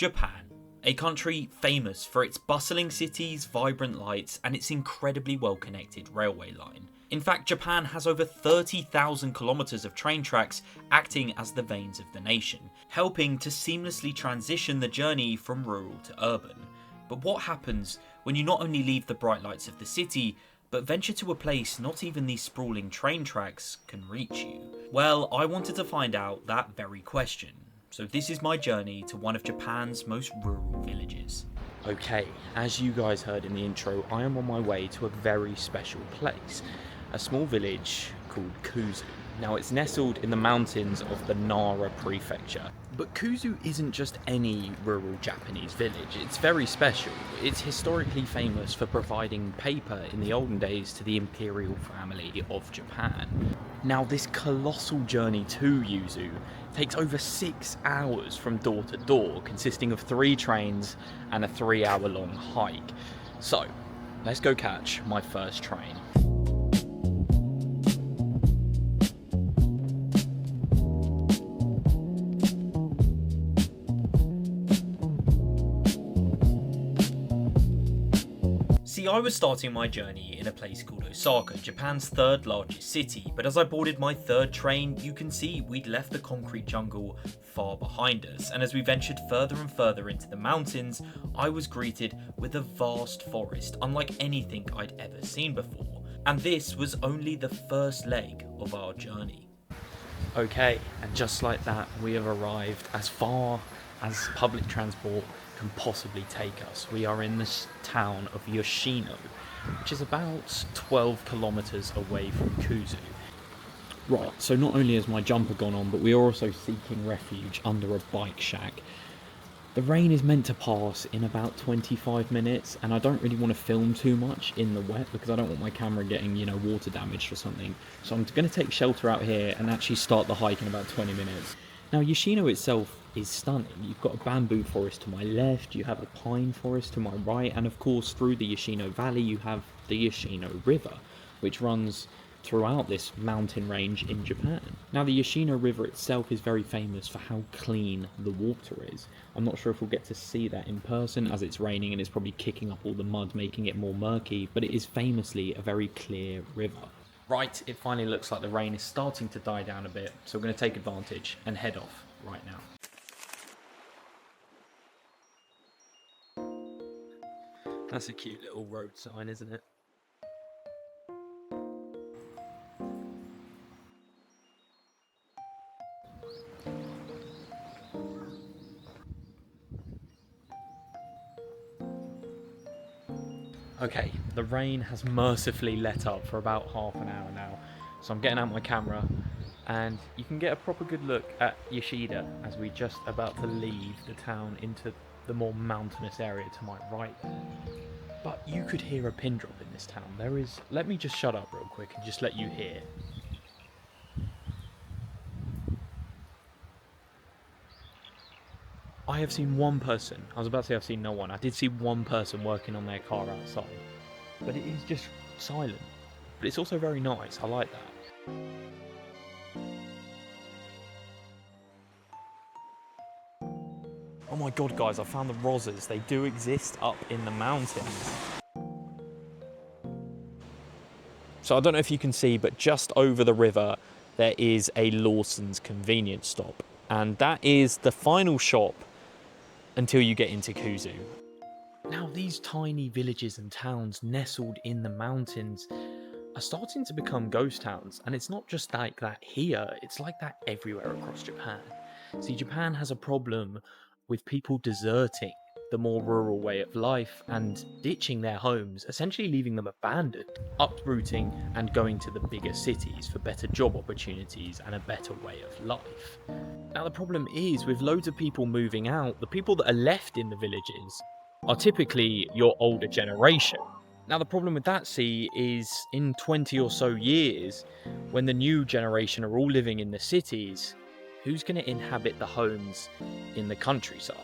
Japan, a country famous for its bustling cities, vibrant lights, and its incredibly well-connected railway line. In fact, Japan has over 30,000 kilometers of train tracks acting as the veins of the nation, helping to seamlessly transition the journey from rural to urban. But what happens when you not only leave the bright lights of the city, but venture to a place not even these sprawling train tracks can reach you? Well, I wanted to find out that very question. So this is my journey to one of Japan's most rural villages. Okay, as you guys heard in the intro, I am on my way to a very special place. A small village called Kuzu. Now it's nestled in the mountains of the Nara prefecture. But Kuzu isn't just any rural Japanese village, it's very special. It's historically famous for providing paper in the olden days to the imperial family of Japan. Now this colossal journey to Yuzu takes over 6 hours from door to door, consisting of 3 trains and a 3-hour-long hike. So, let's go catch my first train. See, I was starting my journey in a place called Osaka, Japan's 3rd largest city, but as I boarded my 3rd train, you can see we'd left the concrete jungle far behind us, and as we ventured further and further into the mountains, I was greeted with a vast forest, unlike anything I'd ever seen before. And this was only the first leg of our journey. Okay, and just like that, we have arrived as far as public transport can possibly take us. We are in this town of Yoshino, which is about 12 kilometers away from Kuzu. Right, so not only has my jumper gone on, but we are also seeking refuge under a bike shack. The rain is meant to pass in about 25 minutes, and I don't really want to film too much in the wet because I don't want my camera getting, water damaged or something. So I'm going to take shelter out here and actually start the hike in about 20 minutes. Now, Yoshino itself is stunning. You've got a bamboo forest to my left, you have a pine forest to my right, and of course through the Yoshino Valley you have the Yoshino River, which runs throughout this mountain range in Japan. Now, the Yoshino River itself is very famous for how clean the water is. I'm not sure if we'll get to see that in person as it's raining and it's probably kicking up all the mud, making it more murky, but it is famously a very clear river. Right, it finally looks like the rain is starting to die down a bit, so we're going to take advantage and head off right now. That's a cute little road sign, isn't it? Okay, the rain has mercifully let up for about half an hour now, so I'm getting out my camera and you can get a proper good look at Yoshida as we just about to leave the town into the more mountainous area to my right there. But you could hear a pin drop in this town. There is... Let me just shut up real quick and just let you hear. I have seen one person. I was about to say I've seen no one. I did see one person working on their car outside. But it is just silent. But it's also very nice. I like that. Oh my god, guys, I found the roses. They do exist up in the mountains. So I don't know if you can see, but just over the river, there is a Lawson's convenience stop. And that is the final shop until you get into Kuzu. Now, these tiny villages and towns nestled in the mountains are starting to become ghost towns. And it's not just like that here, it's like that everywhere across Japan. See, Japan has a problem with people deserting the more rural way of life and ditching their homes, essentially leaving them abandoned, uprooting and going to the bigger cities for better job opportunities and a better way of life. Now, the problem is, with loads of people moving out, the people that are left in the villages are typically your older generation. Now, the problem with that, see, is in 20 or so years, when the new generation are all living in the cities, who's going to inhabit the homes in the countryside?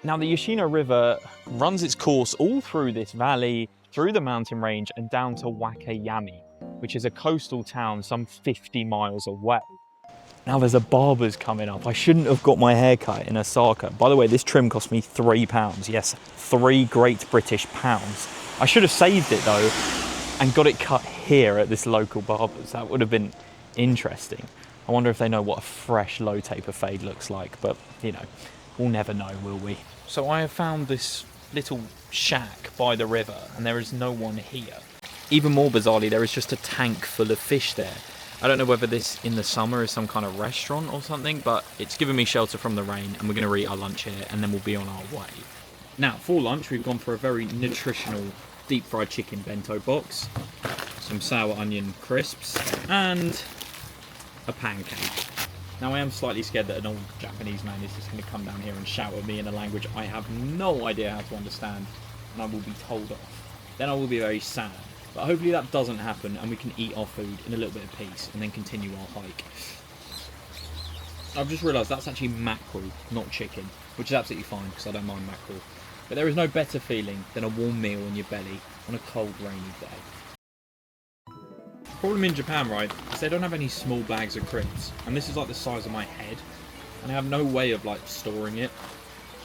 Now, the Yoshino River runs its course all through this valley, through the mountain range and down to Wakayami, which is a coastal town some 50 miles away. Now there's a barber's coming up. I shouldn't have got my hair cut in Osaka. By the way, this trim cost me £3. Yes, 3 Great British pounds. I should have saved it though and got it cut here at this local barber's. That would have been interesting. I wonder if they know what a fresh low taper fade looks like, but you know, we'll never know, will we? So I have found this little shack by the river and there is no one here. Even more bizarrely, there is just a tank full of fish there. I don't know whether this in the summer is some kind of restaurant or something, but it's given me shelter from the rain and we're going to eat our lunch here and then we'll be on our way. Now, for lunch, we've gone for a very nutritional deep fried chicken bento box, some sour onion crisps, and a pancake. Now, I am slightly scared that an old Japanese man is just going to come down here and shout at me in a language I have no idea how to understand, and I will be told off. Then I will be very sad. But hopefully that doesn't happen and we can eat our food in a little bit of peace and then continue our hike. I've just realised that's actually mackerel, not chicken, which is absolutely fine because I don't mind mackerel. But there is no better feeling than a warm meal in your belly on a cold, rainy day. The problem in Japan, right, is they don't have any small bags of crisps. And this is like the size of my head. And I have no way of like storing it.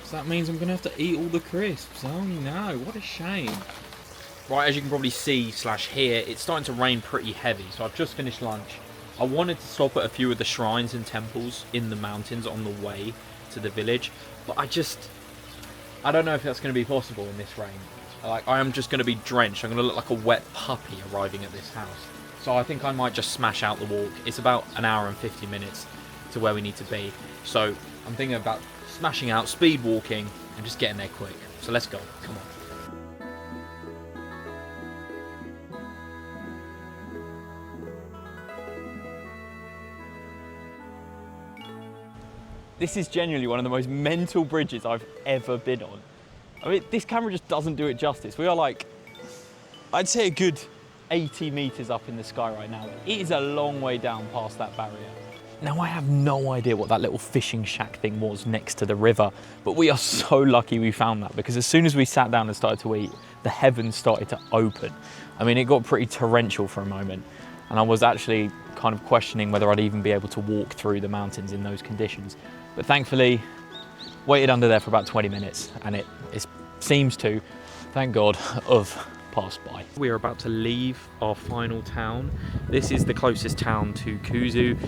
So that means I'm going to have to eat all the crisps. Oh no, what a shame. Right, as you can probably see / hear, it's starting to rain pretty heavy, so I've just finished lunch. I wanted to stop at a few of the shrines and temples in the mountains on the way to the village, but I don't know if that's going to be possible in this rain. Like, I am just going to be drenched. I'm going to look like a wet puppy arriving at this house. So I think I might just smash out the walk. It's about an hour and 50 minutes to where we need to be. So I'm thinking about smashing out, speed walking, and just getting there quick. So let's go, come on. This is genuinely one of the most mental bridges I've ever been on. I mean, this camera just doesn't do it justice. We are like, I'd say a good 80 meters up in the sky right now. It is a long way down past that barrier. Now, I have no idea what that little fishing shack thing was next to the river, but we are so lucky we found that because as soon as we sat down and started to eat, the heavens started to open. I mean, it got pretty torrential for a moment, and I was actually kind of questioning whether I'd even be able to walk through the mountains in those conditions. But thankfully, waited under there for about 20 minutes and it seems to, thank God, have passed by. We are about to leave our final town. This is the closest town to Kuzu,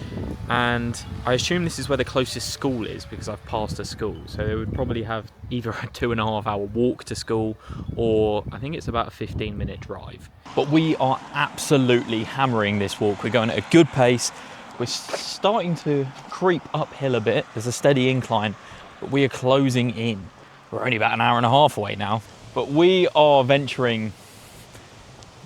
and I assume this is where the closest school is because I've passed a school. So they would probably have either a 2.5 hour walk to school or I think it's about a 15-minute drive. But we are absolutely hammering this walk. We're going at a good pace. We're starting to creep uphill a bit. There's a steady incline, but we are closing in. We're only about an hour and a half away now, but we are venturing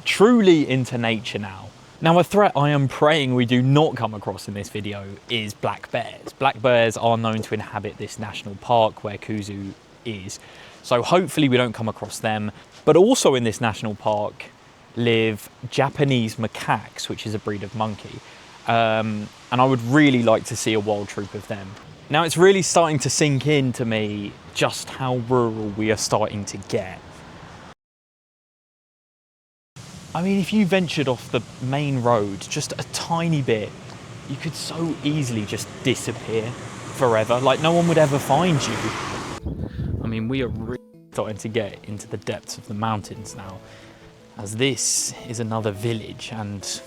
truly into nature now. Now, a threat I am praying we do not come across in this video is black bears. Black bears are known to inhabit this national park where Kuzu is. So hopefully we don't come across them. But also in this national park live Japanese macaques, which is a breed of monkey. And I would really like to see a wild troop of them. Now it's really starting to sink in to me just how rural we are starting to get. I mean, if you ventured off the main road just a tiny bit, you could so easily just disappear forever. Like no one would ever find you. I mean, we are really starting to get into the depths of the mountains now, as this is another village and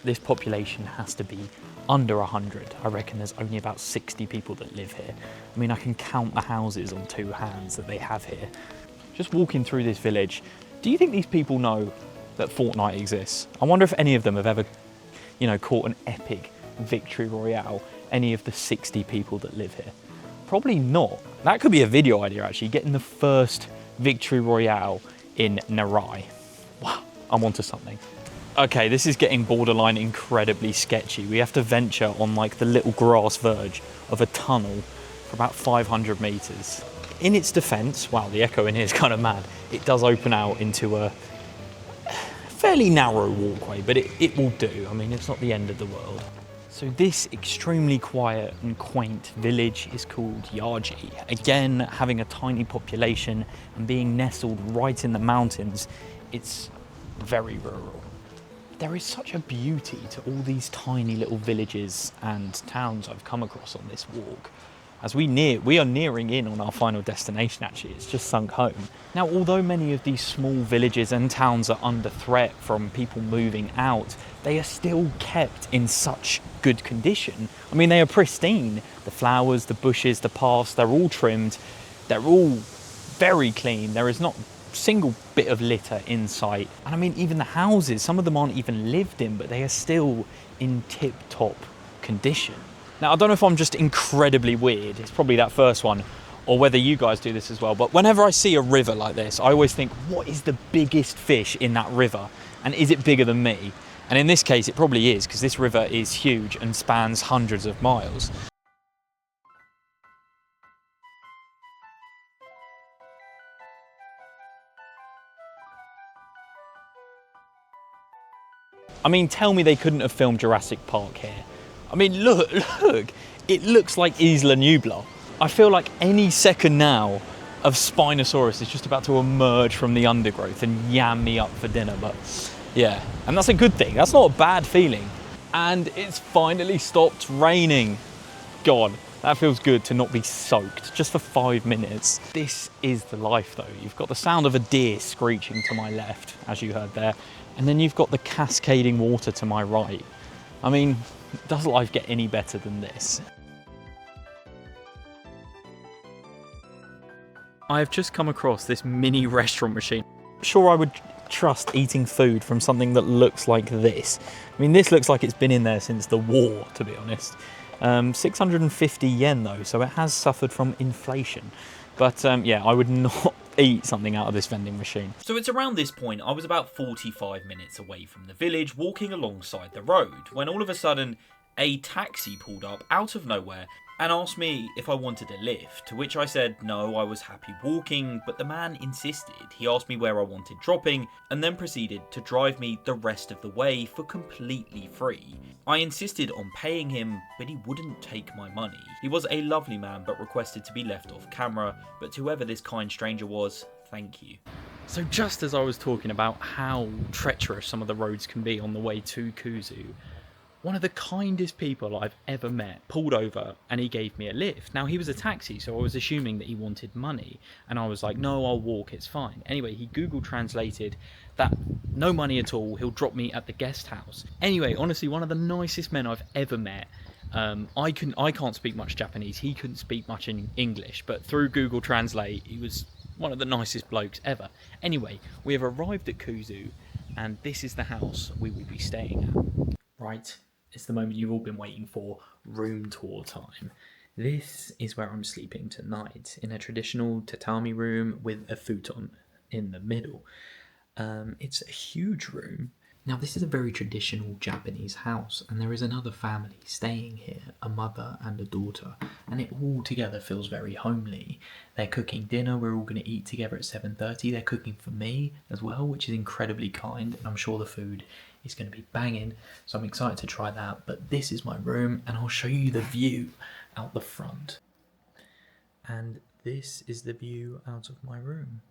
this population has to be under 100. I reckon there's only about 60 people that live here. I mean, I can count the houses on 2 hands that they have here. Just walking through this village, do you think these people know that Fortnite exists? I wonder if any of them have ever, you know, caught an epic victory royale, any of the 60 people that live here. Probably not. That could be a video idea actually, getting the first victory royale in Narai. Wow, I'm onto something. Okay, this is getting borderline incredibly sketchy. We have to venture on like the little grass verge of a tunnel for about 500 meters. In its defense, wow, the echo in here is kind of mad. It does open out into a fairly narrow walkway, but it will do. I mean, it's not the end of the world. So this extremely quiet and quaint village is called Yaji. Again, having a tiny population and being nestled right in the mountains, it's very rural. there is such a beauty to all these tiny little villages and towns I've come across on this walk. As we are nearing in on our final destination actually, it's just sunk home. Now, although many of these small villages and towns are under threat from people moving out, they are still kept in such good condition. I mean, they are pristine. The flowers, the bushes, the paths, they're all trimmed. They're all very clean. There is not a single bit of litter in sight. And I mean, even the houses, some of them aren't even lived in, but they are still in tip-top condition. Now, I don't know if I'm just incredibly weird, it's probably that first one, or whether you guys do this as well, but whenever I see a river like this, I always think, what is the biggest fish in that river? And is it bigger than me? And in this case, it probably is, because this river is huge and spans hundreds of miles. I mean, tell me they couldn't have filmed Jurassic Park here. I mean, look, it looks like Isla Nublar. I feel like any second now of Spinosaurus is just about to emerge from the undergrowth and yam me up for dinner, but yeah, and that's a good thing. That's not a bad feeling. And it's finally stopped raining. God, that feels good to not be soaked just for 5 minutes. This is the life though. You've got the sound of a deer screeching to my left, as you heard there, and then you've got the cascading water to my right. I mean, does life get any better than this? I have just come across this mini restaurant machine. I'm sure I would trust eating food from something that looks like this. I mean, this looks like it's been in there since the war, to be honest. 650 yen though, so it has suffered from inflation. But yeah, I would not eat something out of this vending machine. So it's around this point, I was about 45 minutes away from the village, walking alongside the road, when all of a sudden, a taxi pulled up out of nowhere and asked me if I wanted a lift, to which I said no, I was happy walking, but the man insisted. He asked me where I wanted dropping, and then proceeded to drive me the rest of the way for completely free. I insisted on paying him, but he wouldn't take my money. He was a lovely man, but requested to be left off camera, but to whoever this kind stranger was, thank you. So just as I was talking about how treacherous some of the roads can be on the way to Kuzu, one of the kindest people I've ever met pulled over and he gave me a lift. Now, he was a taxi, so I was assuming that he wanted money. And I was like, no, I'll walk, it's fine. Anyway, he Google translated that no money at all, he'll drop me at the guest house. Anyway, honestly, one of the nicest men I've ever met. I can't speak much Japanese, he couldn't speak much in English, but through Google Translate, he was one of the nicest blokes ever. Anyway, we have arrived at Kuzu, and this is the house we will be staying at. Right. It's the moment you've all been waiting for, room tour time. This is where I'm sleeping tonight, in a traditional tatami room with a futon in the middle. It's a huge room. Now, this is a very traditional Japanese house, and there is another family staying here, a mother and a daughter, and it all together feels very homely. They're cooking dinner, we're all going to eat together at 7:30. They're cooking for me as well, which is incredibly kind, and I'm sure the food is going to be banging, so I'm excited to try that. But this is my room, and I'll show you the view out the front. And this is the view out of my room.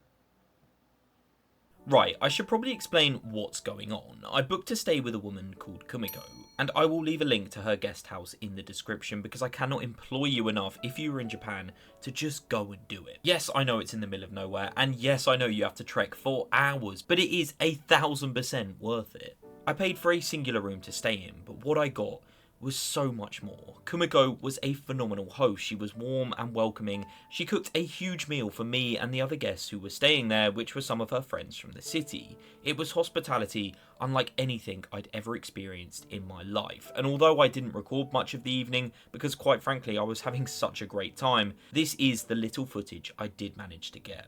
Right, I should probably explain what's going on. I booked to stay with a woman called Kumiko, and I will leave a link to her guest house in the description because I cannot implore you enough, if you were in Japan, to just go and do it. Yes, I know it's in the middle of nowhere, and yes, I know you have to trek for hours, but it is 1,000% worth it. I paid for a singular room to stay in, but what I got was so much more. Kumiko was a phenomenal host. She was warm and welcoming. She cooked a huge meal for me and the other guests who were staying there, which were some of her friends from the city. It was hospitality unlike anything I'd ever experienced in my life. And although I didn't record much of the evening, because quite frankly I was having such a great time, this is the little footage I did manage to get.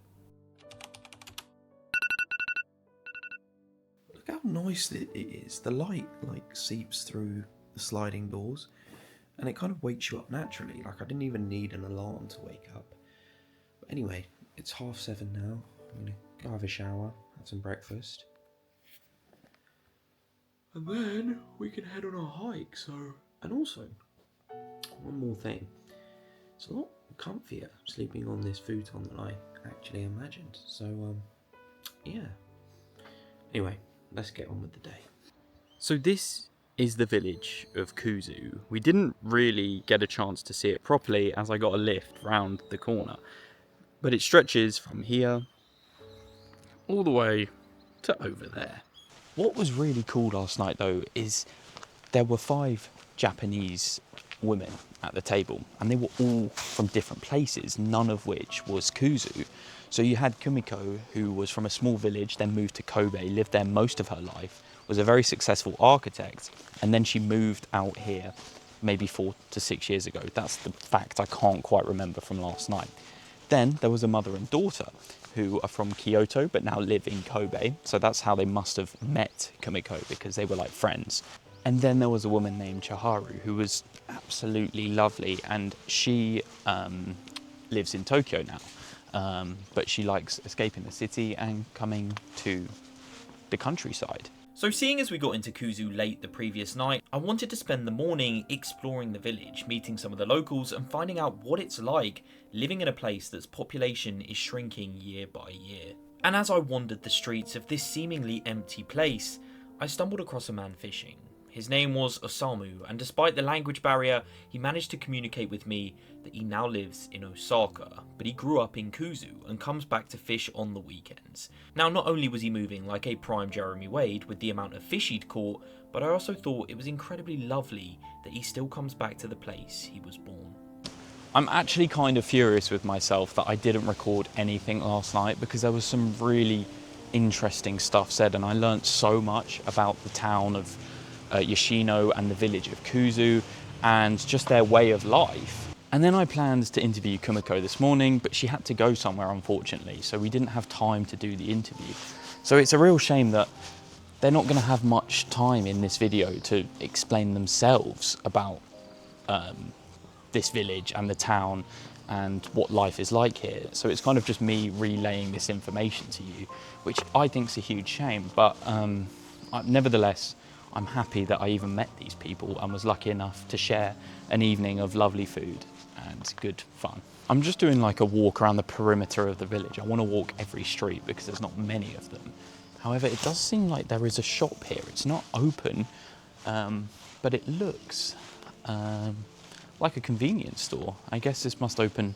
Look how nice it is. The light seeps through the sliding doors and it kind of wakes you up naturally. Like, I didn't even need an alarm to wake up. But anyway, it's 7:30 now. I'm gonna go have a shower, have some breakfast, and then we can head on a hike. And also, one more thing, it's a lot comfier sleeping on this futon than I actually imagined. So yeah, anyway, let's get on with the day. So this is the village of Kuzu. We didn't really get a chance to see it properly as I got a lift round the corner, but it stretches from here all the way to over there. What was really cool last night though is there were 5 Japanese women at the table and they were all from different places, none of which was Kuzu. So you had Kumiko, who was from a small village, then moved to Kobe, lived there most of her life, was a very successful architect, and then she moved out here maybe 4 to 6 years ago. That's the fact I can't quite remember from last night. Then there was a mother and daughter who are from Kyoto but now live in Kobe. So that's how they must have met Kumiko, because they were like friends. And then there was a woman named Chaharu who was absolutely lovely, and she lives in Tokyo now. But she likes escaping the city and coming to the countryside. So seeing as we got into Kuzu late the previous night, I wanted to spend the morning exploring the village, meeting some of the locals and finding out what it's like living in a place that's population is shrinking year by year. And as I wandered the streets of this seemingly empty place, I stumbled across a man fishing. His name was Osamu, and despite the language barrier, he managed to communicate with me that he now lives in Osaka, but he grew up in Kuzu and comes back to fish on the weekends. Now, not only was he moving like a prime Jeremy Wade with the amount of fish he'd caught, but I also thought it was incredibly lovely that he still comes back to the place he was born. I'm actually kind of furious with myself that I didn't record anything last night, because there was some really interesting stuff said and I learnt so much about the town of Yoshino and the village of Kuzu and just their way of life. And then I planned to interview Kumiko this morning, but she had to go somewhere unfortunately, so we didn't have time to do the interview. So it's a real shame that they're not going to have much time in this video to explain themselves about this village and the town and what life is like here. So it's kind of just me relaying this information to you, which I think is a huge shame, but nevertheless, I'm happy that I even met these people and was lucky enough to share an evening of lovely food and good fun. I'm just doing like a walk around the perimeter of the village. I want to walk every street because there's not many of them. However, it does seem like there is a shop here. It's not open, but it looks like a convenience store. I guess this must open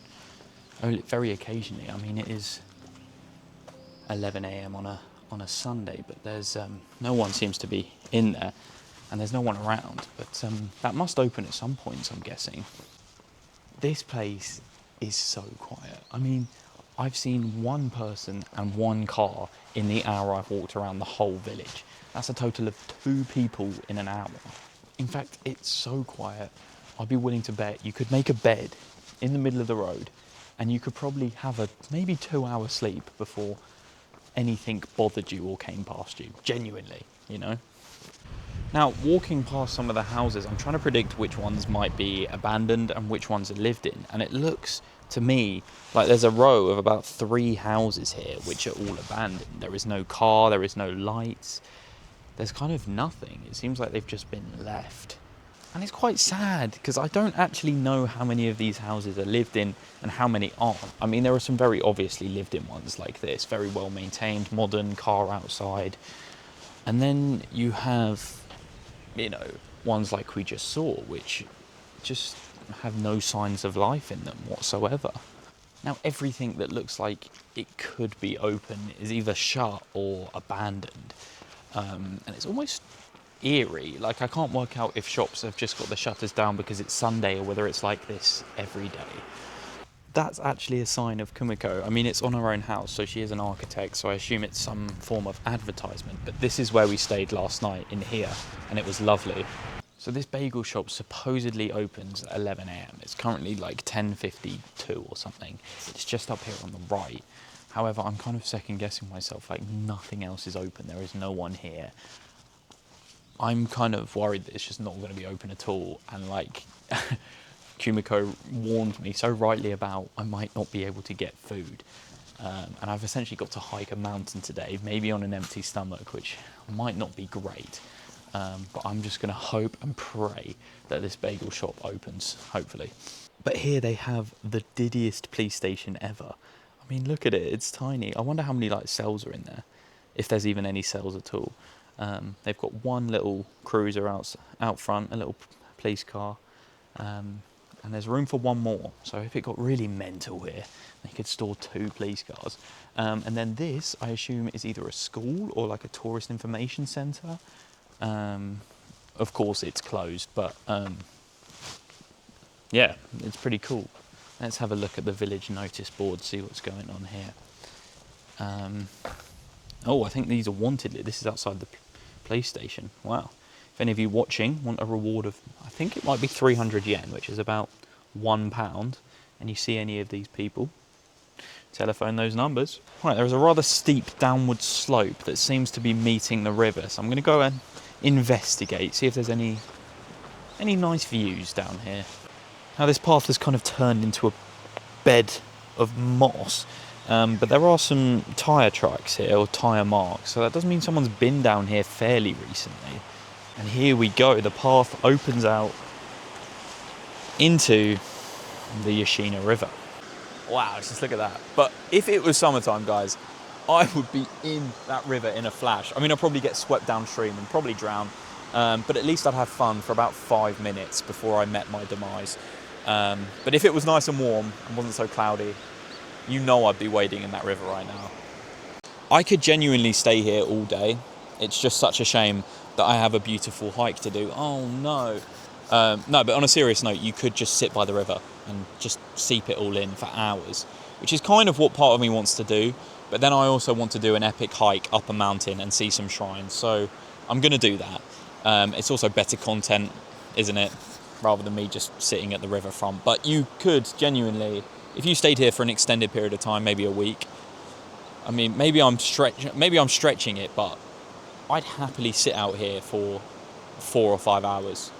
very occasionally. I mean, it is 11 a.m. on a Sunday, but there's no one seems to be in there, and there's no one around. But that must open at some point, I'm guessing. This place is so quiet. I mean, I've seen one person and one car in the hour I've walked around the whole village. That's a total of 2 people in an hour. In fact, it's so quiet, I'd be willing to bet you could make a bed in the middle of the road and you could probably have a maybe 2-hour sleep before anything bothered you or came past you. Genuinely, you know? Now, walking past some of the houses, I'm trying to predict which ones might be abandoned and which ones are lived in. And it looks to me like there's a row of about 3 houses here which are all abandoned. There is no car, there is no lights. There's kind of nothing. It seems like they've just been left. And it's quite sad because I don't actually know how many of these houses are lived in and how many aren't. I mean, there are some very obviously lived in ones like this, very well maintained, modern, car outside. And then you have, you know, ones like we just saw, which just have no signs of life in them whatsoever. Now, everything that looks like it could be open is either shut or abandoned. And it's almost eerie. Like, I can't work out if shops have just got the shutters down because it's Sunday or whether it's like this every day. That's actually a sign of Kumiko. I mean, it's on her own house, so she is an architect, so I assume it's some form of advertisement. But this is where we stayed last night, in here, and it was lovely. So this bagel shop supposedly opens at 11 a.m. It's currently like 10:52 or something. It's just up here on the right. However, I'm kind of second guessing myself, like nothing else is open. There is no one here. I'm kind of worried that it's just not going to be open at all. And like Kumiko warned me so rightly about I might not be able to get food. And I've essentially got to hike a mountain today, maybe on an empty stomach, which might not be great. But I'm just going to hope and pray that this bagel shop opens, hopefully. But here they have the diddiest police station ever. I mean, look at it, it's tiny. I wonder how many like cells are in there, if there's even any cells at all. They've got one little cruiser out front, a little police car, and there's room for one more. So if it got really mental here, they could store 2 police cars. And then this, I assume, is either a school or like a tourist information centre. Of course, it's closed, but yeah, it's pretty cool. Let's have a look at the village notice board, see what's going on here. Oh, I think these are wanted. This is outside the police station. Wow. If any of you watching want a reward of, I think it might be 300 yen, which is about £1, and you see any of these people, telephone those numbers. Right, there is a rather steep downward slope that seems to be meeting the river, so I'm going to go and investigate, see if there's any nice views down here. Now this path has kind of turned into a bed of moss, but there are some tyre tracks here, or tyre marks, so that does mean someone's been down here fairly recently. And here we go, the path opens out into the Yoshino River. Wow, just look at that. But if it was summertime, guys, I would be in that river in a flash. I mean, I'd probably get swept downstream and probably drown, but at least I'd have fun for about 5 minutes before I met my demise. But if it was nice and warm and wasn't so cloudy, you know I'd be wading in that river right now. I could genuinely stay here all day. It's just such a shame that I have a beautiful hike to do. Oh no. No, but on a serious note, you could just sit by the river and just seep it all in for hours, which is kind of what part of me wants to do. But then I also want to do an epic hike up a mountain and see some shrines. So I'm going to do that. It's also better content, isn't it? Rather than me just sitting at the riverfront. But you could genuinely, if you stayed here for an extended period of time, maybe a week. I mean, maybe I'm stretching it, but I'd happily sit out here for 4 or 5 hours,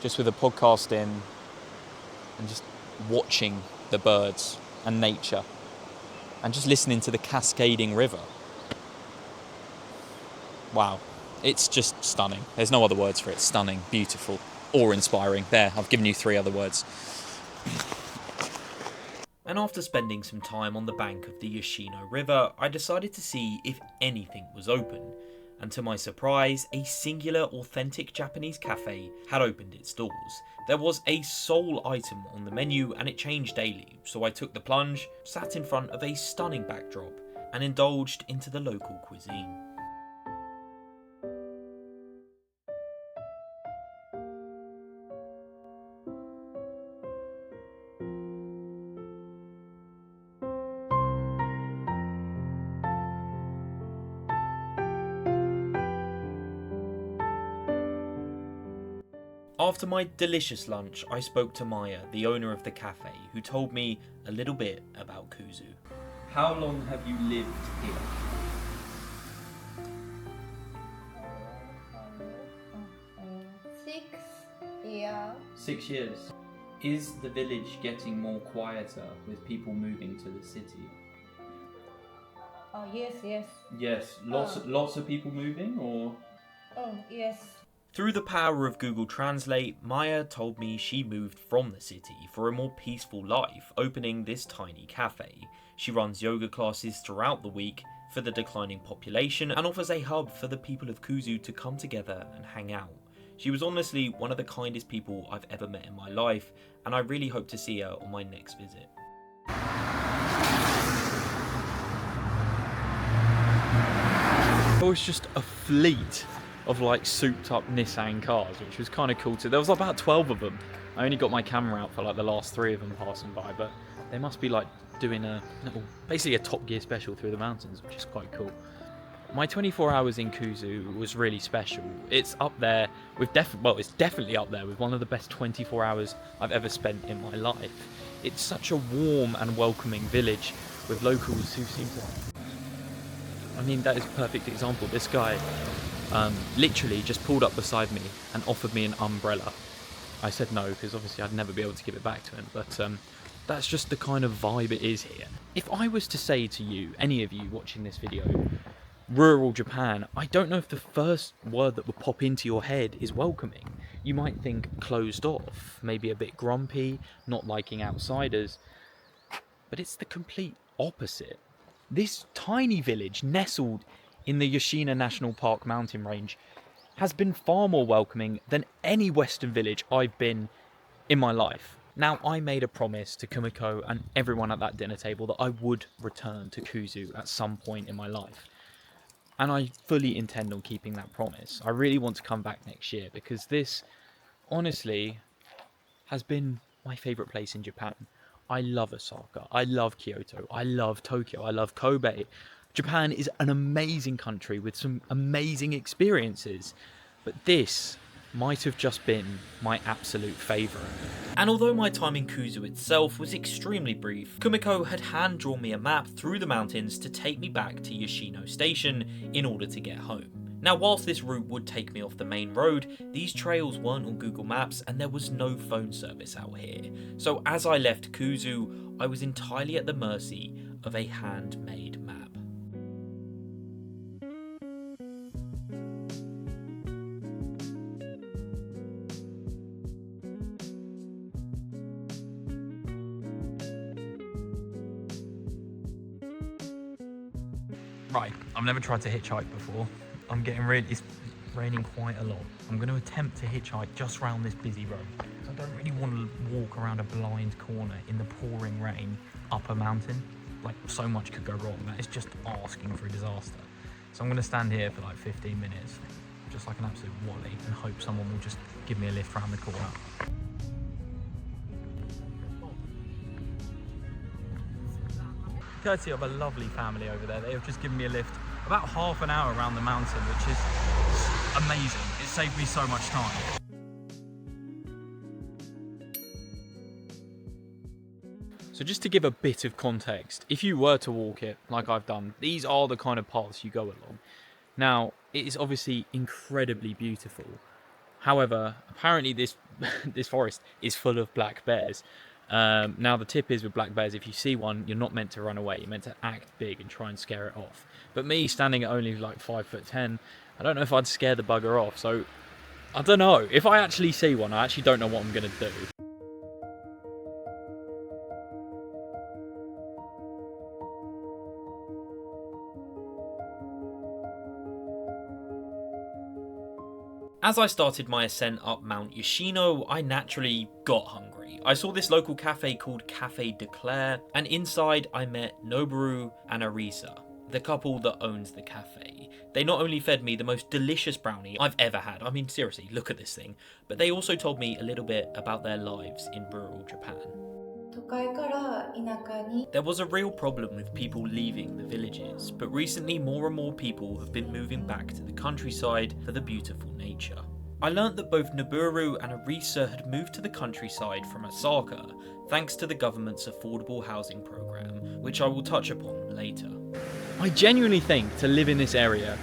just with a podcast in and just watching the birds and nature and just listening to the cascading river. Wow, it's just stunning. There's no other words for it. Stunning, beautiful, awe-inspiring. There, I've given you 3 other words. And after spending some time on the bank of the Yoshino River, I decided to see if anything was open. And to my surprise, a singular authentic Japanese cafe had opened its doors. There was a sole item on the menu and it changed daily, so I took the plunge, sat in front of a stunning backdrop, and indulged into the local cuisine. After my delicious lunch, I spoke to Maya, the owner of the cafe, who told me a little bit about Kuzu. How long have you lived here? 6 years. 6 years. Is the village getting more quieter with people moving to the city? Yes. Yes, lots of people moving, or? Yes. Through the power of Google Translate, Maya told me she moved from the city for a more peaceful life, opening this tiny cafe. She runs yoga classes throughout the week for the declining population and offers a hub for the people of Kuzu to come together and hang out. She was honestly one of the kindest people I've ever met in my life, and I really hope to see her on my next visit. There was just a fleet of like souped up Nissan cars, which was kind of cool too. There was about 12 of them. I only got my camera out for like the last 3 of them passing by, but they must be like doing basically a Top Gear special through the mountains, which is quite cool. My 24 hours in Kuzu was really special. It's up there with it's definitely up there with one of the best 24 hours I've ever spent in my life. It's such a warm and welcoming village with locals who seem to... I mean, that is a perfect example. This guy literally just pulled up beside me and offered me an umbrella. I said no, because obviously I'd never be able to give it back to him, but that's just the kind of vibe it is here. If I was to say to you, any of you watching this video, rural Japan, I don't know if the first word that would pop into your head is welcoming. You might think closed off, maybe a bit grumpy, not liking outsiders, but it's the complete opposite. This tiny village nestled in the Yoshino National Park mountain range has been far more welcoming than any Western village I've been in my life. Now, I made a promise to Kumiko and everyone at that dinner table that I would return to Kuzu at some point in my life. And I fully intend on keeping that promise. I really want to come back next year because this, honestly, has been my favourite place in Japan. I love Osaka, I love Kyoto, I love Tokyo, I love Kobe. Japan is an amazing country with some amazing experiences, but this might have just been my absolute favourite. And although my time in Kuzu itself was extremely brief, Kumiko had hand-drawn me a map through the mountains to take me back to Yoshino Station in order to get home. Now, whilst this route would take me off the main road, these trails weren't on Google Maps and there was no phone service out here. So as I left Kuzu, I was entirely at the mercy of a handmade map. Right, I've never tried to hitchhike before. It's raining quite a lot. I'm going to attempt to hitchhike just round this busy road. I don't really want to walk around a blind corner in the pouring rain up a mountain. Like, so much could go wrong. That is just asking for a disaster. So I'm going to stand here for like 15 minutes, just like an absolute wally, and hope someone will just give me a lift round the corner. Courtesy of a lovely family over there, they have just given me a lift about half an hour around the mountain, which is amazing. It saved me so much time. So just to give a bit of context, if you were to walk it like I've done, these are the kind of paths you go along. Now, it is obviously incredibly beautiful. However, apparently this forest is full of black bears. Now the tip is with black bears, if you see one, you're not meant to run away. You're meant to act big and try and scare it off. But me, standing at only like 5'10", I don't know if I'd scare the bugger off. So I don't know. If I actually see one, I actually don't know what I'm going to do. As I started my ascent up Mount Yoshino, I naturally got hungry. I saw this local cafe called Cafe de Claire, and inside I met Noboru and Arisa, the couple that owns the cafe. They not only fed me the most delicious brownie I've ever had, I mean seriously, look at this thing, but they also told me a little bit about their lives in rural Japan. There was a real problem with people leaving the villages, but recently more and more people have been moving back to the countryside for the beautiful nature. I learnt that both Noboru and Arisa had moved to the countryside from Osaka thanks to the government's affordable housing program, which I will touch upon later. I genuinely think to live in this area,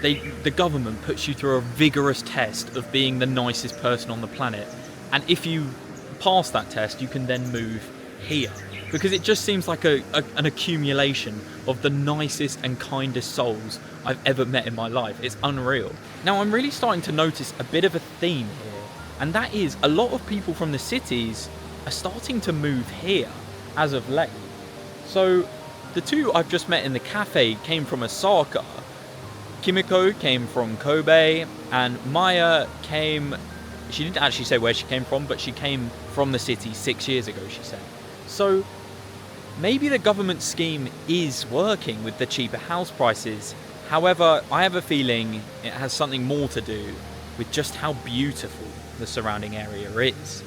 the government puts you through a vigorous test of being the nicest person on the planet, and if you pass that test, you can then move here, because it just seems like an accumulation of the nicest and kindest souls I've ever met in my life. It's unreal. Now, I'm really starting to notice a bit of a theme here, and that is a lot of people from the cities are starting to move here as of late. So the two I've just met in the cafe came from Osaka. Kimiko came from Kobe, and Maya came, she didn't actually say where she came from, but she came from the city 6 years ago, she said. So maybe the government scheme is working with the cheaper house prices. However, I have a feeling it has something more to do with just how beautiful the surrounding area is.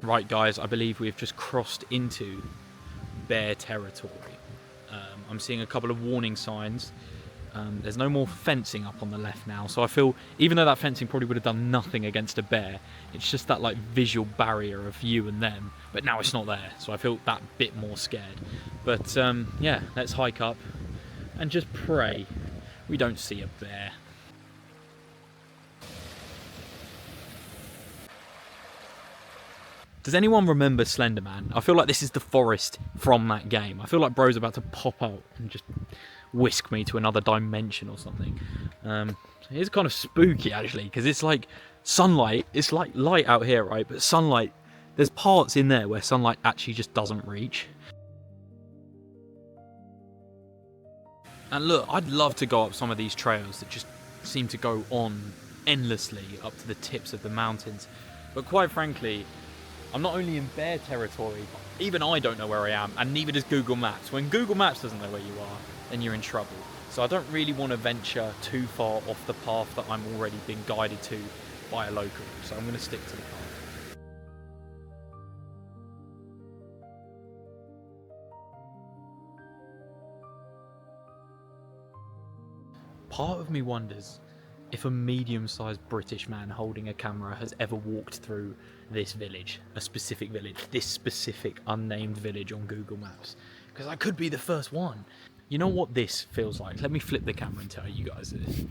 Right guys, I believe we've just crossed into bear territory. I'm seeing a couple of warning signs. There's no more fencing up on the left now, so I feel, even though that fencing probably would have done nothing against a bear, it's just that like visual barrier of you and them, but now it's not there, so I feel that bit more scared. But yeah, let's hike up and just pray we don't see a bear. Does anyone remember Slender Man? I feel like this is the forest from that game. I feel like bro's about to pop out and just whisk me to another dimension or something. It's kind of spooky actually, because it's like sunlight. It's like light out here, right? But sunlight, there's parts in there where sunlight actually just doesn't reach. And look, I'd love to go up some of these trails that just seem to go on endlessly up to the tips of the mountains. But quite frankly, I'm not only in bear territory, even I don't know where I am, and neither does Google Maps. When Google Maps doesn't know where you are, then you're in trouble. So I don't really want to venture too far off the path that I'm already being guided to by a local. So I'm going to stick to the path. Part of me wonders if a medium-sized British man holding a camera has ever walked through this village, a specific village, this specific unnamed village on Google Maps, because I could be the first one. You know what this feels like? Let me flip the camera and tell you guys this.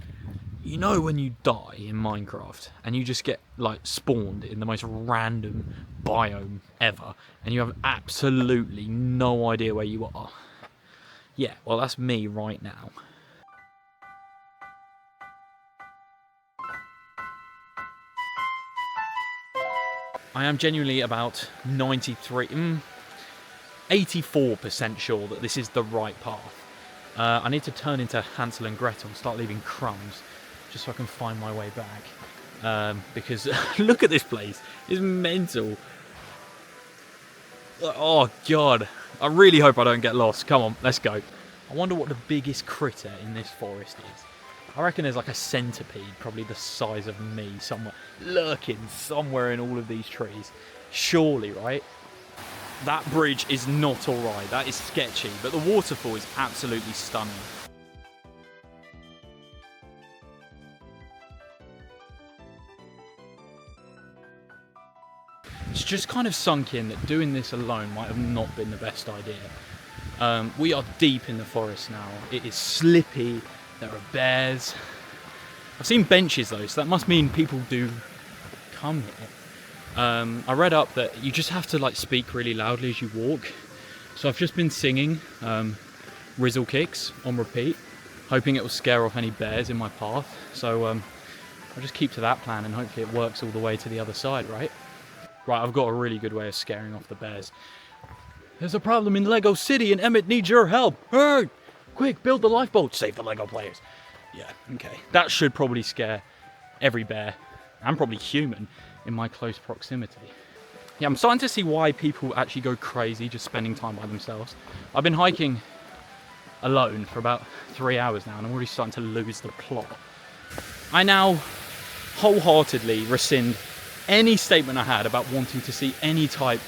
You know when you die in Minecraft and you just get like spawned in the most random biome ever and you have absolutely no idea where you are? Yeah, well that's me right now. I am genuinely about 84% sure that this is the right path. I need to turn into Hansel and Gretel and start leaving crumbs just so I can find my way back. Because look at this place, it's mental. Oh God, I really hope I don't get lost. Come on, let's go. I wonder what the biggest critter in this forest is. I reckon there's like a centipede, probably the size of me, somewhere lurking somewhere in all of these trees. Surely, right? That bridge is not alright, that is sketchy, but the waterfall is absolutely stunning. It's just kind of sunk in that doing this alone might have not been the best idea. We are deep in the forest now. It is slippy. There are bears. I've seen benches though, so that must mean people do come here. I read up that you just have to like speak really loudly as you walk. So I've just been singing Rizzle Kicks on repeat, hoping it will scare off any bears in my path. So I'll just keep to that plan and hopefully it works all the way to the other side, right? Right, I've got a really good way of scaring off the bears. There's a problem in Lego City and Emmett needs your help. Hey! Quick, build the lifeboat, save the Lego players. Yeah, okay. That should probably scare every bear, and probably human, in my close proximity. Yeah, I'm starting to see why people actually go crazy just spending time by themselves. I've been hiking alone for about 3 hours now, and I'm already starting to lose the plot. I now wholeheartedly rescind any statement I had about wanting to see any type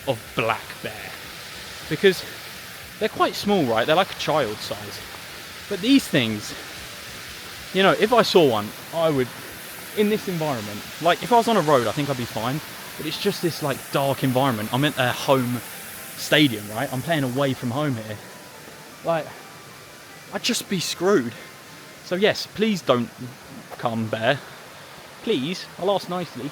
of black bear. Because they're quite small, right? They're like a child size. But these things, you know, if I saw one, I would, in this environment, like if I was on a road, I think I'd be fine. But it's just this like dark environment. I'm at a home stadium, right? I'm playing away from home here. Like, I'd just be screwed. So yes, please don't come, bear. Please, I'll ask nicely.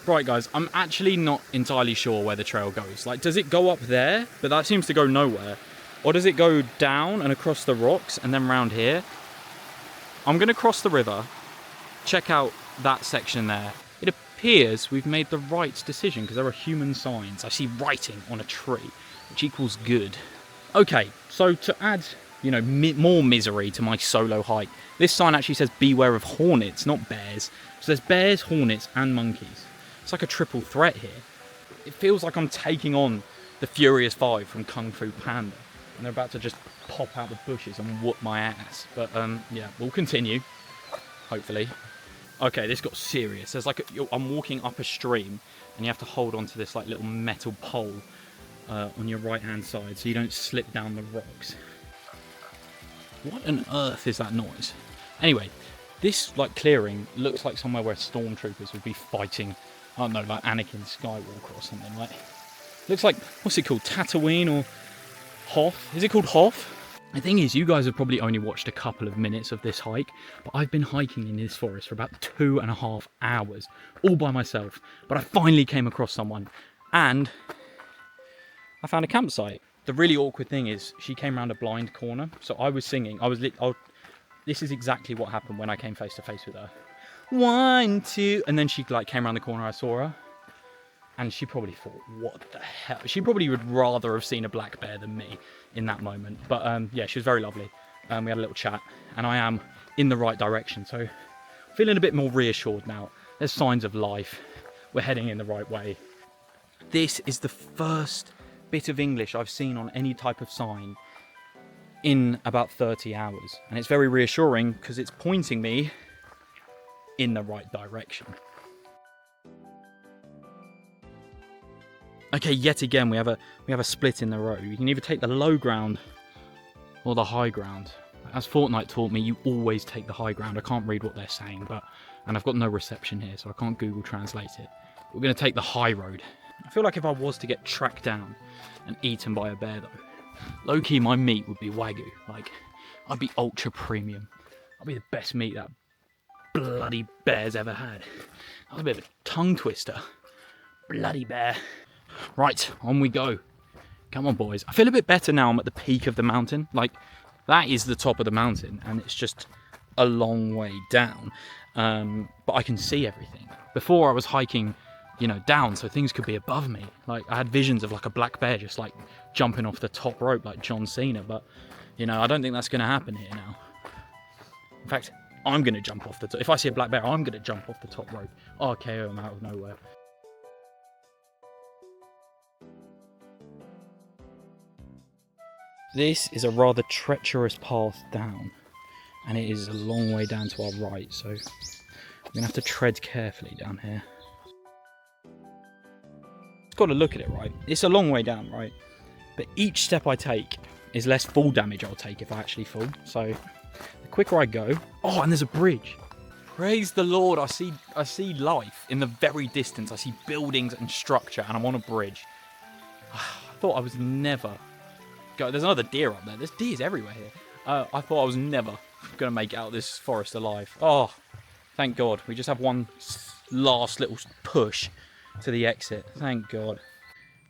Right guys, I'm actually not entirely sure where the trail goes. Like, does it go up there? But that seems to go nowhere. Or does it go down and across the rocks and then round here? I'm going to cross the river, check out that section there. It appears we've made the right decision because there are human signs. I see writing on a tree, which equals good. Okay, so to add, you know, more misery to my solo hike, this sign actually says beware of hornets, not bears. So there's bears, hornets and monkeys. It's like a triple threat here. It feels like I'm taking on the Furious Five from Kung Fu Panda. And they're about to just pop out the bushes and whoop my ass. But yeah, we'll continue, hopefully. Okay, this got serious. There's like, I'm walking up a stream and you have to hold on to this like little metal pole on your right hand side so you don't slip down the rocks. What on earth is that noise? Anyway, this like clearing looks like somewhere where stormtroopers would be fighting, I don't know, like Anakin Skywalker or something. Like, looks like, what's it called, Tatooine or Hoth? Is it called Hoth? The thing is, you guys have probably only watched a couple of minutes of this hike, but I've been hiking in this forest for about 2.5 hours, all by myself. But I finally came across someone, and I found a campsite. The really awkward thing is, she came around a blind corner, so I was singing. This is exactly what happened when I came face to face with her. 1, 2, and then she like came around the corner. I saw her, and she probably thought, "What the hell?" She probably would rather have seen a black bear than me in that moment. But yeah, she was very lovely. We had a little chat, and I am in the right direction, so feeling a bit more reassured now. There's signs of life. We're heading in the right way. This is the first bit of English I've seen on any type of sign in about 30 hours, and it's very reassuring because it's pointing me in the right direction. Okay, yet again we have a split in the road. You can either take the low ground or the high ground. As Fortnite taught me, you always take the high ground. I can't read what they're saying, and I've got no reception here, so I can't Google Translate it. We're going to take the high road. I feel like if I was to get tracked down and eaten by a bear, though, low-key my meat would be Wagyu. Like, I'd be ultra premium. I'd be the best meat that bloody bear's ever had. That was a bit of a tongue twister. Bloody bear. Right, on we go. Come on, boys. I feel a bit better now I'm at the peak of the mountain. Like, that is the top of the mountain, and it's just a long way down. But I can see everything. Before I was hiking, down, so things could be above me. Like, I had visions of like a black bear just like jumping off the top rope like John Cena, but I don't think that's going to happen here now. In fact, I'm going to jump off the top. If I see a black bear, I'm going to jump off the top rope. RKO him out of nowhere. This is a rather treacherous path down, and it is a long way down to our right, so I'm going to have to tread carefully down here. Got to look at it, right? It's a long way down, right? But each step I take is less fall damage I'll take if I actually fall. So the quicker I go... Oh, and there's a bridge. Praise the Lord, I see life in the very distance. I see buildings and structure, and I'm on a bridge. I thought I was never... There's another deer up there. There's deers everywhere here. I thought I was never going to make it out of this forest alive. Oh, thank God. We just have one last little push to the exit. Thank God.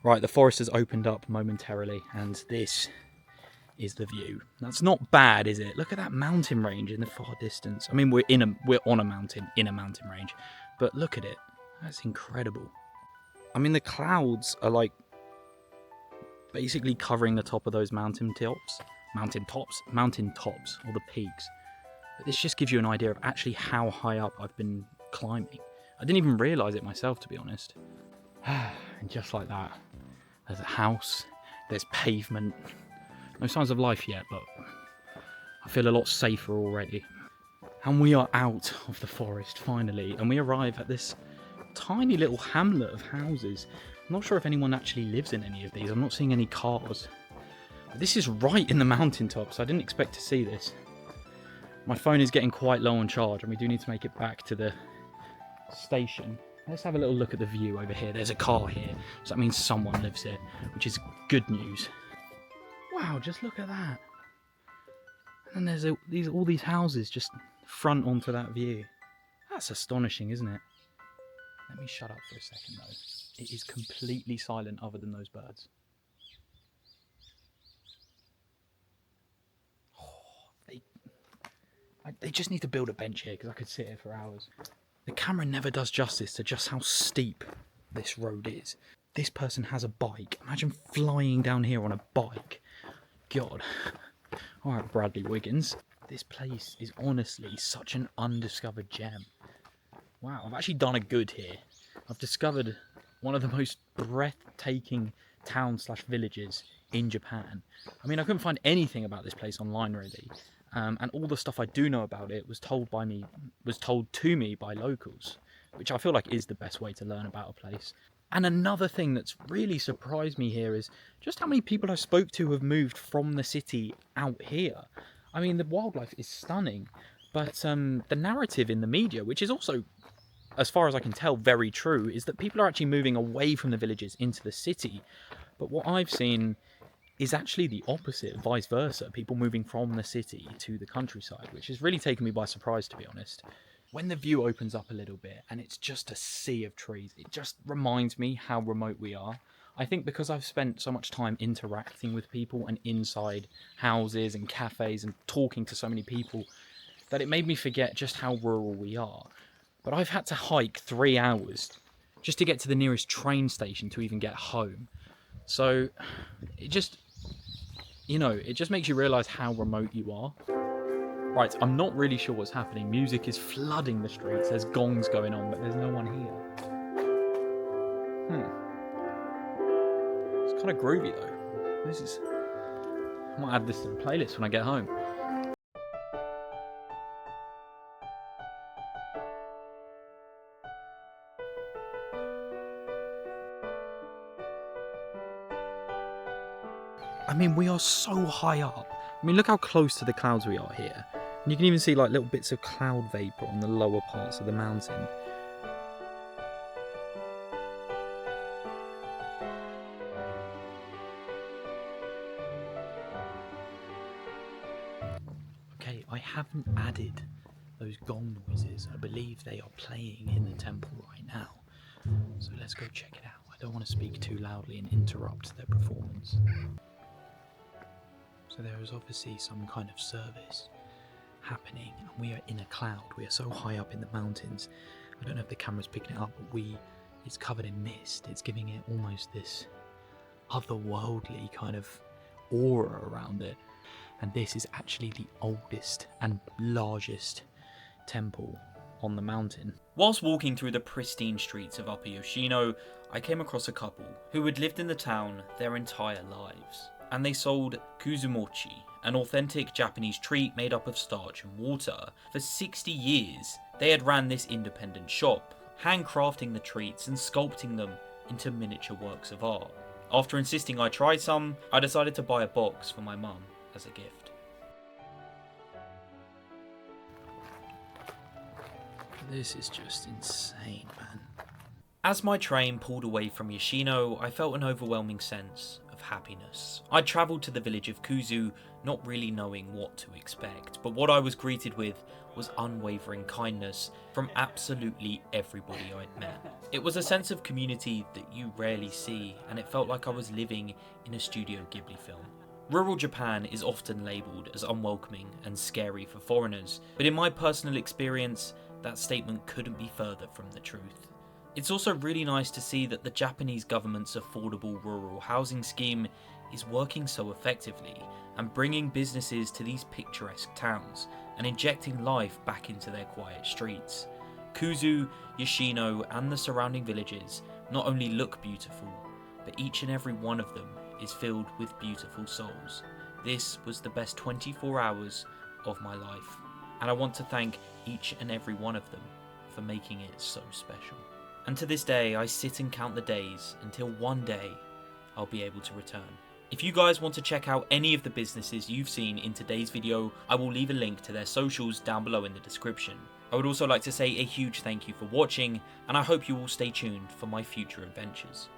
Right, the forest has opened up momentarily, and this is the view. That's not bad, is it? Look at that mountain range in the far distance. I mean, we're on a mountain in a mountain range, but look at it. That's incredible. I mean, the clouds are like basically covering the top of those mountain tops, or the peaks. But this just gives you an idea of actually how high up I've been climbing. I didn't even realise it myself, to be honest. And just like that, there's a house, there's pavement. No signs of life yet, but I feel a lot safer already. And we are out of the forest, finally, and we arrive at this tiny little hamlet of houses. I'm not sure if anyone actually lives in any of these. I'm not seeing any cars. This is right in the mountaintop, so I didn't expect to see this. My phone is getting quite low on charge, and we do need to make it back to the station. Let's have a little look at the view over here. There's a car here, so that means someone lives here, which is good news. Wow, just look at that. And there's all these houses just front onto that view. That's astonishing, isn't it? Let me shut up for a second, though. It is completely silent other than those birds. Oh, they just need to build a bench here, because I could sit here for hours. The camera never does justice to just how steep this road is. This person has a bike. Imagine flying down here on a bike. God. Alright, Bradley Wiggins. This place is honestly such an undiscovered gem. Wow, I've actually done a good here. I've discovered one of the most breathtaking towns/villages in Japan. I mean, I couldn't find anything about this place online, really. And all the stuff I do know about it was told to me by locals, which I feel like is the best way to learn about a place. And another thing that's really surprised me here is just how many people I spoke to have moved from the city out here. I mean, the wildlife is stunning, but the narrative in the media, which is also, as far as I can tell, very true, is that people are actually moving away from the villages into the city. But what I've seen is actually the opposite, vice versa. People moving from the city to the countryside, which has really taken me by surprise, to be honest. When the view opens up a little bit and it's just a sea of trees, it just reminds me how remote we are. I think because I've spent so much time interacting with people and inside houses and cafes and talking to so many people, that it made me forget just how rural we are. But I've had to hike 3 hours just to get to the nearest train station to even get home. So it just, it just makes you realise how remote you are. Right, I'm not really sure what's happening. Music is flooding the streets. There's gongs going on, but there's no one here. It's kind of groovy though. I might add this to the playlist when I get home. I mean, we are so high up. I mean, look how close to the clouds we are here. And you can even see like little bits of cloud vapour on the lower parts of the mountain. Okay, I haven't added those gong noises. I believe they are playing in the temple right now. So let's go check it out. I don't want to speak too loudly and interrupt their performance. So there is obviously some kind of service happening, and we are in a cloud. We are so high up in the mountains. I don't know if the camera's picking it up, but it's covered in mist. It's giving it almost this otherworldly kind of aura around it. And this is actually the oldest and largest temple on the mountain. Whilst walking through the pristine streets of Upper Yoshino, I came across a couple who had lived in the town their entire lives. And they sold kuzumochi, an authentic Japanese treat made up of starch and water. For 60 years, they had ran this independent shop, handcrafting the treats and sculpting them into miniature works of art. After insisting I try some, I decided to buy a box for my mum as a gift. This is just insane, man. As my train pulled away from Yoshino, I felt an overwhelming sense of happiness. I travelled to the village of Kuzu, not really knowing what to expect, but what I was greeted with was unwavering kindness from absolutely everybody I'd met. It was a sense of community that you rarely see, and it felt like I was living in a Studio Ghibli film. Rural Japan is often labelled as unwelcoming and scary for foreigners, but in my personal experience, that statement couldn't be further from the truth. It's also really nice to see that the Japanese government's affordable rural housing scheme is working so effectively and bringing businesses to these picturesque towns and injecting life back into their quiet streets. Kuzu, Yoshino and the surrounding villages not only look beautiful, but each and every one of them is filled with beautiful souls. This was the best 24 hours of my life, and I want to thank each and every one of them for making it so special. And to this day, I sit and count the days until one day I'll be able to return. If you guys want to check out any of the businesses you've seen in today's video, I will leave a link to their socials down below in the description. I would also like to say a huge thank you for watching, and I hope you will stay tuned for my future adventures.